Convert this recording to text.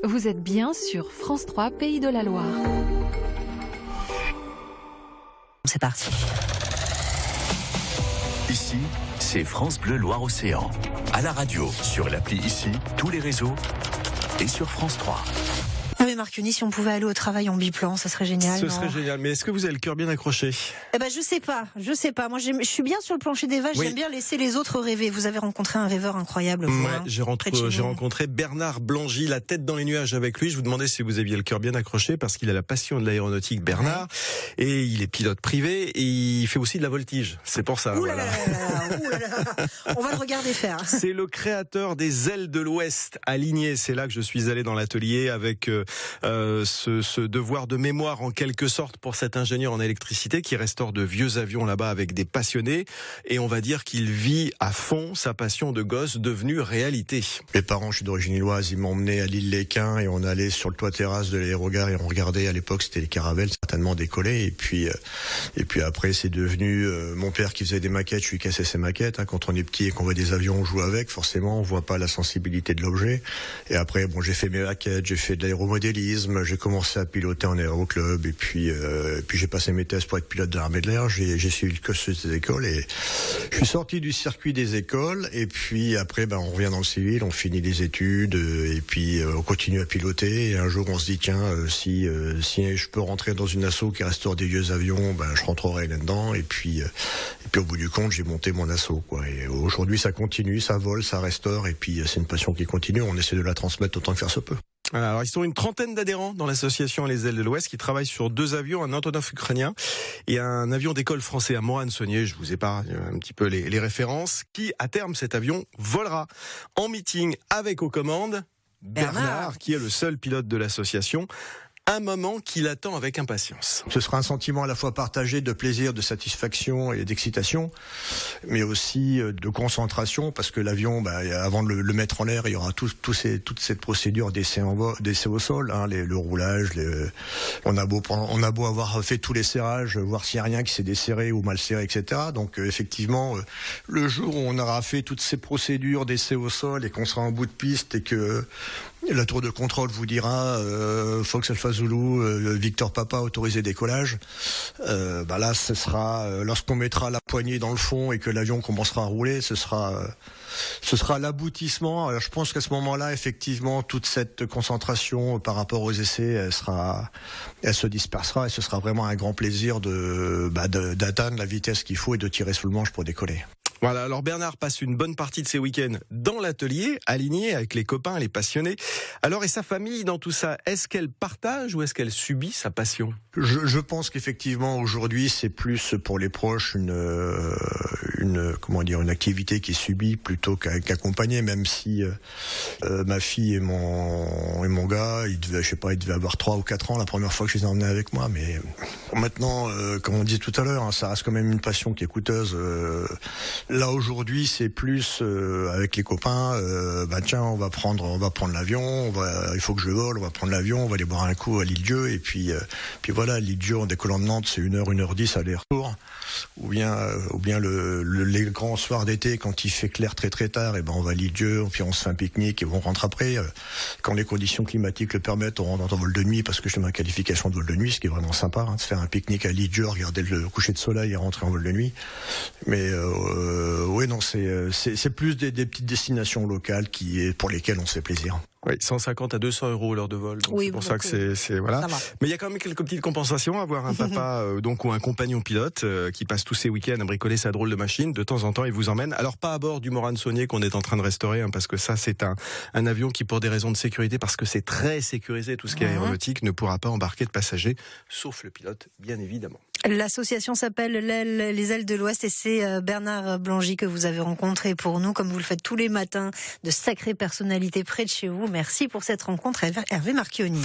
Vous êtes bien sur France 3, Pays de la Loire. C'est parti. Ici, c'est France Bleu Loire-Océan. À la radio, sur l'appli Ici, tous les réseaux et sur France 3. Oui, Marc-Uni, si on pouvait aller au travail en biplan, ça serait génial. Ce serait génial. Mais est-ce que vous avez le cœur bien accroché? Eh ben, je sais pas. Moi, je suis bien sur le plancher des vaches. Oui. J'aime bien laisser les autres rêver. Vous avez rencontré un rêveur incroyable. Ouais, j'ai rencontré Bernard Blangy, la tête dans les nuages avec lui. Je vous demandais si vous aviez le cœur bien accroché parce qu'il a la passion de l'aéronautique, Bernard. Ouais. Et il est pilote privé et il fait aussi de la voltige. C'est pour ça. Ouh là là. On va le regarder faire. C'est le créateur des ailes de l'Ouest à Ligné. C'est là que je suis allé dans l'atelier avec ce devoir de mémoire en quelque sorte pour cet ingénieur en électricité qui restaure de vieux avions là-bas avec des passionnés, et on va dire qu'il vit à fond sa passion de gosse devenue réalité. Mes parents, je suis d'origine illoise, ils m'ont emmené à l'île Léquin et on allait sur le toit terrasse de l'aérogare et on regardait, à l'époque c'était les caravelles certainement décollées, et puis après c'est devenu mon père qui faisait des maquettes, je lui cassais ses maquettes, hein. Quand on est petit et qu'on voit des avions, on joue avec, forcément on voit pas la sensibilité de l'objet, et après j'ai fait mes maquettes, j'ai fait de l'aéromodélisme, j'ai commencé à piloter en aéroclub et puis j'ai passé mes tests pour être pilote de l'armée de l'air. J'ai suivi le cursus des écoles et je suis sorti du circuit des écoles, et puis après on revient dans le civil, on finit les études et puis on continue à piloter, et un jour on se dit tiens si je peux rentrer dans une asso qui restaure des vieux avions, je rentrerai là-dedans, et puis au bout du compte j'ai monté mon asso quoi. Et aujourd'hui ça continue, ça vole, ça restaure, et puis c'est une passion qui continue, on essaie de la transmettre autant que faire se peut. Alors, ils sont une trentaine d'adhérents dans l'association Les Ailes de l'Ouest qui travaillent sur 2 avions, un Antonov ukrainien et un avion d'école français à Morane-Saunier. Je vous épargne un petit peu les références. Qui, à terme, cet avion volera en meeting avec aux commandes Bernard, qui est le seul pilote de l'association. Un moment qu'il attend avec impatience. Ce sera un sentiment à la fois partagé de plaisir, de satisfaction et d'excitation, mais aussi de concentration, parce que l'avion, avant de le mettre en l'air, il y aura toute cette procédure d'essai au sol, hein, le roulage. On a beau avoir fait tous les serrages, voir s'il n'y a rien qui s'est desserré ou mal serré, etc. Donc effectivement, le jour où on aura fait toutes ces procédures d'essai au sol et qu'on sera en bout de piste et que la tour de contrôle vous dira Fox Alpha Zulu, Victor Papa autorisé décollage. Là, ce sera lorsqu'on mettra la poignée dans le fond et que l'avion commencera à rouler, ce sera l'aboutissement. Alors, je pense qu'à ce moment-là, effectivement, toute cette concentration par rapport aux essais, elle se dispersera et ce sera vraiment un grand plaisir d'atteindre la vitesse qu'il faut et de tirer sous le manche pour décoller. Voilà, alors Bernard passe une bonne partie de ses week-ends dans l'atelier, aligné avec les copains, les passionnés. Alors, et sa famille dans tout ça, est-ce qu'elle partage ou est-ce qu'elle subit sa passion ? Je pense qu'effectivement, aujourd'hui, c'est plus pour les proches une activité qui est subie plutôt qu'accompagnée, même si ma fille et mon gars, ils devaient avoir 3 ou 4 ans la première fois que je les ai emmenés avec moi, mais maintenant, comme on disait tout à l'heure, hein, ça reste quand même une passion qui est coûteuse. Là aujourd'hui, c'est plus avec les copains. Tiens, on va prendre l'avion. Il faut que je vole. On va prendre l'avion. On va aller boire un coup à l'île-Dieu. Et puis voilà, l'île-Dieu en décollant de Nantes, c'est 1h10 aller-retour. Ou bien les grands soirs d'été quand il fait clair très très tard, on va à l'île-Dieu. Puis on se fait un pique-nique et on rentre après. Quand les conditions climatiques le permettent, on rentre en vol de nuit parce que j'ai ma qualification de vol de nuit, ce qui est vraiment sympa, hein, de faire un pique-nique à l'île-Dieu, regarder le coucher de soleil et rentrer en vol de nuit. Mais oui, non, c'est plus des petites destinations locales pour lesquelles on se fait plaisir. Oui, 150 à 200 euros l'heure de vol. Donc oui, c'est pour ça que c'est voilà. Mais il y a quand même quelques petites compensations. Avoir un papa ou un compagnon pilote qui passe tous ses week-ends à bricoler sa drôle de machine. De temps en temps, il vous emmène. Alors pas à bord du Morane-Saunier qu'on est en train de restaurer, hein, parce que ça c'est un avion qui, pour des raisons de sécurité, parce que c'est très sécurisé, tout ce qui est aéronautique, ne pourra pas embarquer de passagers, sauf le pilote, bien évidemment. L'association s'appelle Les Ailes de l'Ouest et c'est Bernard Blangy que vous avez rencontré pour nous, comme vous le faites tous les matins, de sacrées personnalités près de chez vous. Merci pour cette rencontre, Hervé Marchionni.